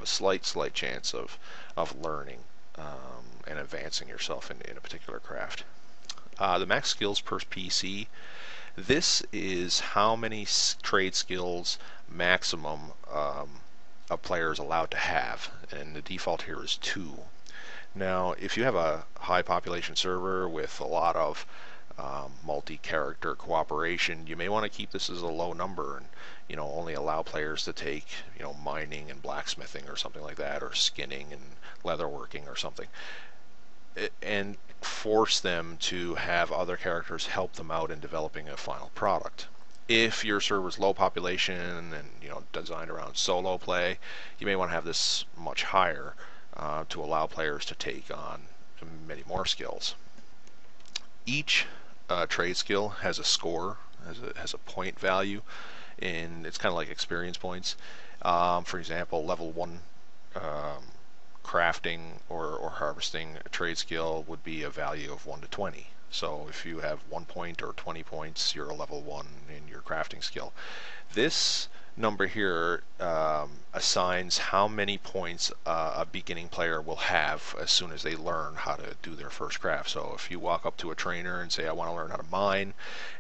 a slight chance of learning and advancing yourself in a particular craft. The max skills per PC, this is how many trade skills maximum a player is allowed to have, and the default here is 2. Now, if you have a high population server with a lot of multi-character cooperation, you may want to keep this as a low number and only allow players to take mining and blacksmithing or something like that, or skinning and leatherworking or something, and force them to have other characters help them out in developing a final product. If your server's low population and designed around solo play, you may want to have this much higher to allow players to take on many more skills. Each trade skill has a score, has a point value, and it's kind of like experience points. For example, level 1 crafting or harvesting a trade skill would be a value of 1 to 20. So if you have 1 point or 20 points, you're a level 1 in your crafting skill. This number here assigns how many points a beginning player will have as soon as they learn how to do their first craft. So if you walk up to a trainer and say, I want to learn how to mine,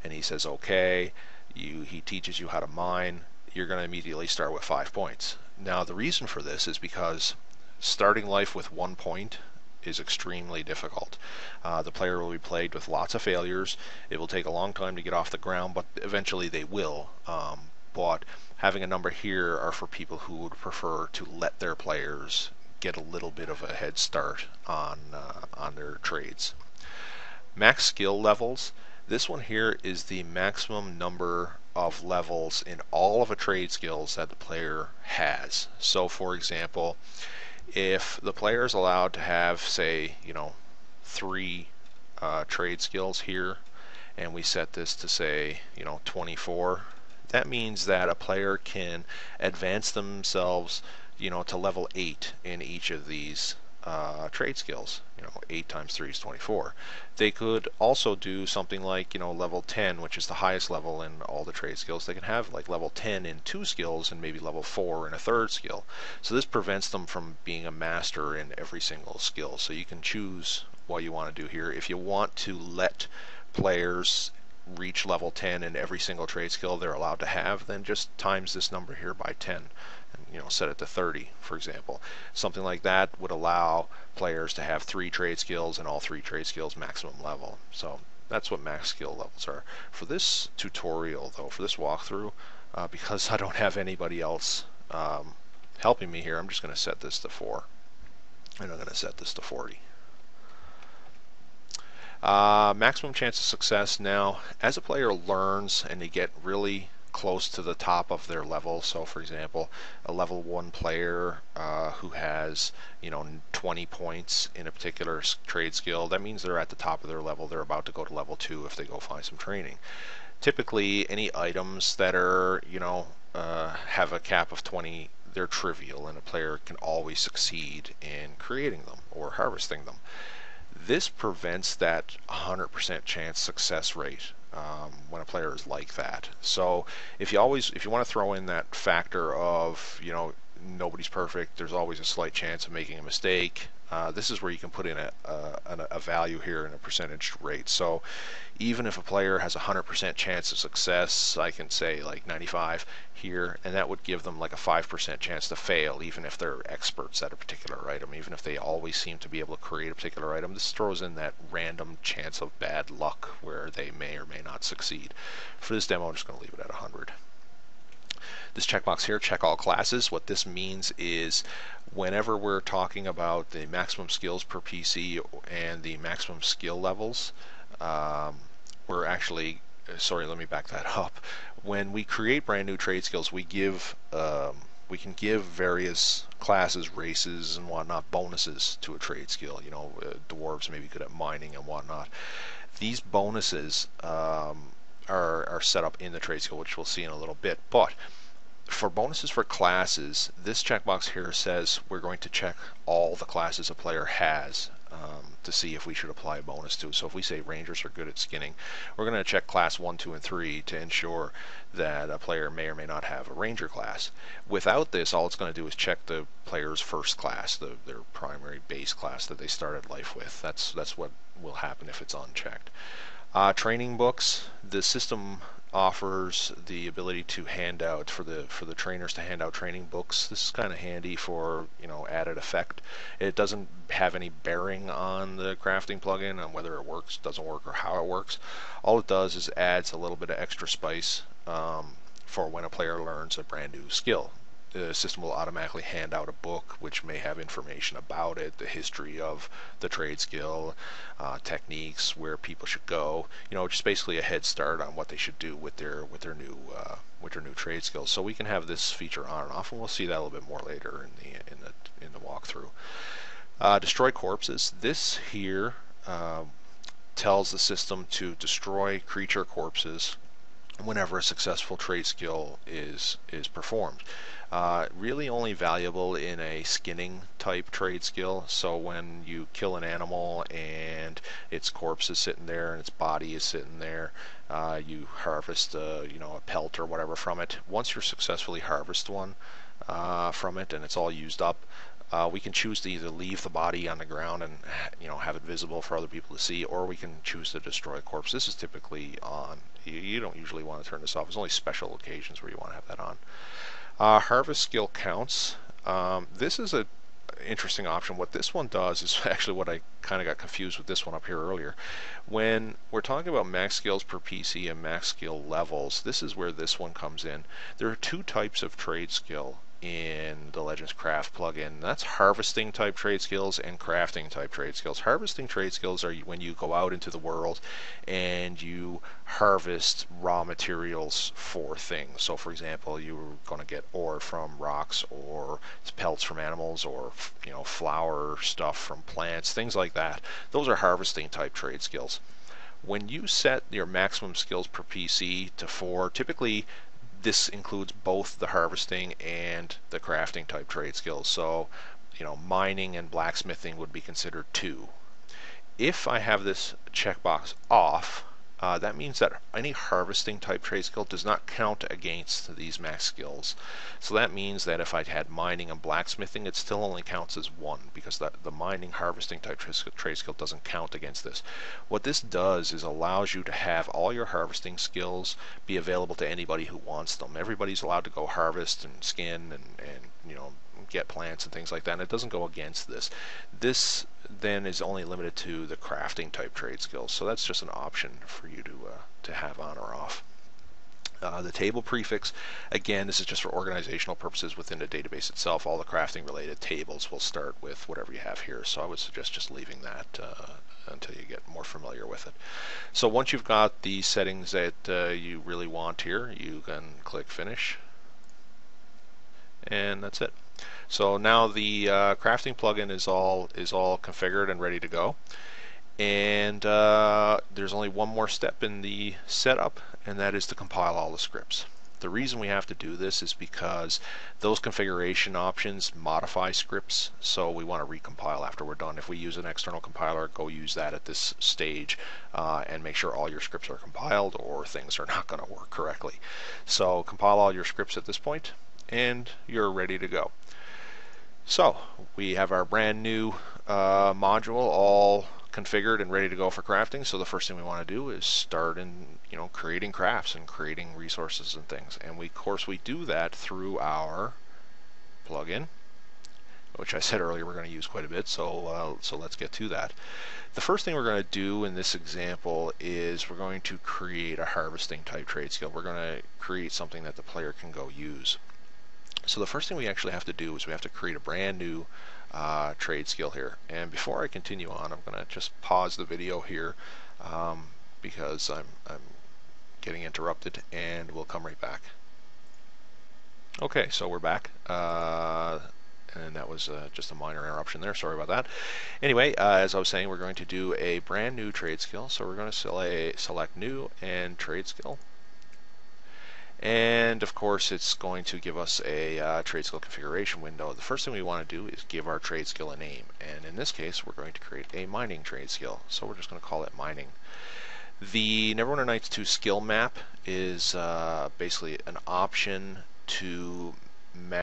and he says okay, he teaches you how to mine, you're going to immediately start with 5 points. Now the reason for this is because starting life with 1 point is extremely difficult. The player will be plagued with lots of failures. It will take a long time to get off the ground, but eventually they will. But having a number here are for people who would prefer to let their players get a little bit of a head start on their trades. Max skill levels. This one here is the maximum number of levels in all of a trade skills that the player has. So for example, if the player is allowed to have, say, 3 trade skills here, and we set this to, say, 24, that means that a player can advance themselves, to level 8 in each of these trade skills. 8 times 3 is 24. They could also do something like, level 10, which is the highest level in all the trade skills. They can have like level 10 in 2 skills and maybe level 4 in a 3rd skill. So this prevents them from being a master in every single skill. So you can choose what you want to do here. If you want to let players reach level 10 in every single trade skill they're allowed to have, then just times this number here by 10 and set it to 30, for example. Something like that would allow players to have 3 trade skills and all 3 trade skills maximum level. So that's what max skill levels are. For this tutorial though, for this walkthrough, because I don't have anybody else helping me here, I'm just going to set this to 4, and I'm going to set this to 40. Maximum chance of success. Now, as a player learns and they get really close to the top of their level, so for example, a level 1 player who has 20 points in a particular trade skill, that means they're at the top of their level. They're about to go to level 2 if they go find some training. Typically, any items that are have a cap of 20, they're trivial, and a player can always succeed in creating them or harvesting them. This prevents that 100% chance success rate when a player is like that. So if you want to throw in that factor of nobody's perfect, there's always a slight chance of making a mistake, this is where you can put in a value here in a percentage rate. So even if a player has a 100% chance of success, I can say like 95 here, and that would give them like a 5% chance to fail, even if they're experts at a particular item, even if they always seem to be able to create a particular item. This throws in that random chance of bad luck where they may or may not succeed. For this demo, I'm just going to leave it at 100. This checkbox here, check all classes. What this means is whenever we're talking about the maximum skills per PC and the maximum skill levels, we're actually, sorry, let me back that up. When we create brand new trade skills, we can give various classes, races, and whatnot bonuses to a trade skill. Dwarves may be good at mining and whatnot. These bonuses are set up in the trade skill, which we'll see in a little bit. But for bonuses for classes, this checkbox here says we're going to check all the classes a player has. to see if we should apply a bonus to. So if we say Rangers are good at skinning, we're going to check class 1, 2, and 3 to ensure that a player may or may not have a Ranger class. Without this, all it's going to do is check the player's first class, their primary base class that they started life with. That's what will happen if it's unchecked. Training books. The system offers the ability to hand out for the trainers to hand out training books. This is kind of handy for added effect. It doesn't have any bearing on the crafting plugin, on whether it works, doesn't work, or how it works. All it does is adds a little bit of extra spice for when a player learns a brand new skill. The system will automatically hand out a book which may have information about it, the history of the trade skill, techniques, where people should go. Just basically a head start on what they should do with their new trade skills. So we can have this feature on and off, and we'll see that a little bit more later in the walkthrough. Destroy corpses. This here tells the system to destroy creature corpses whenever a successful trade skill is performed. Really only valuable in a skinning type trade skill. So when you kill an animal and its corpse is sitting there and its body is sitting there, you harvest a pelt or whatever from it. Once you successfully harvest one from it and it's all used up, we can choose to either leave the body on the ground and have it visible for other people to see, or we can choose to destroy a corpse. This is typically on. You don't usually want to turn this off. There's only special occasions where you want to have that on. Harvest skill counts. This is an interesting option. What this one does is actually what I kind of got confused with this one up here earlier. When we're talking about max skills per PC and max skill levels, this is where this one comes in. There are two types of trade skill in the Legends Craft plugin. That's harvesting type trade skills and crafting type trade skills. Harvesting trade skills are when you go out into the world and you harvest raw materials for things. So for example, you're going to get ore from rocks, or pelts from animals, or flower stuff from plants, things like that. Those are harvesting type trade skills. When you set your maximum skills per PC to 4, typically this includes both the harvesting and the crafting type trade skills. So, mining and blacksmithing would be considered 2. If I have this checkbox off, that means that any harvesting type trade skill does not count against these max skills. So that means that if I had mining and blacksmithing, it still only counts as 1, because the mining harvesting type trade skill doesn't count against this. What this does is allows you to have all your harvesting skills be available to anybody who wants them. Everybody's allowed to go harvest and skin and get plants and things like that, and it doesn't go against this. This then is only limited to the crafting type trade skills, so that's just an option for you to have on or off. The table prefix, again, this is just for organizational purposes within the database itself. All the crafting related tables will start with whatever you have here, so I would suggest just leaving that until you get more familiar with it. So once you've got the settings that you really want here, you can click finish, and that's it. So now the crafting plugin is all configured and ready to go, and there's only one more step in the setup, and that is to compile all the scripts. The reason we have to do this is because those configuration options modify scripts, so we want to recompile after we're done. If we use an external compiler, go use that at this stage and make sure all your scripts are compiled, or things are not going to work correctly. So compile all your scripts at this point, and you're ready to go. So we have our brand new module all configured and ready to go for crafting. So the first thing we want to do is start in creating crafts and creating resources and things. And of course we do that through our plugin, which I said earlier we're going to use quite a bit. So let's get to that. The first thing we're going to do in this example is we're going to create a harvesting type trade skill. We're going to create something that the player can go use. So the first thing we actually have to do is we have to create a brand new trade skill here. And before I continue on, I'm going to just pause the video here because I'm getting interrupted, and we'll come right back. Okay, so we're back. And that was just a minor interruption there. Sorry about that. Anyway, as I was saying, we're going to do a brand new trade skill. So we're going to select new and trade skill. And of course, it's going to give us a trade skill configuration window. The first thing we want to do is give our trade skill a name. And in this case, we're going to create a mining trade skill. So we're just going to call it mining. The Neverwinter Nights 2 skill map is basically an option to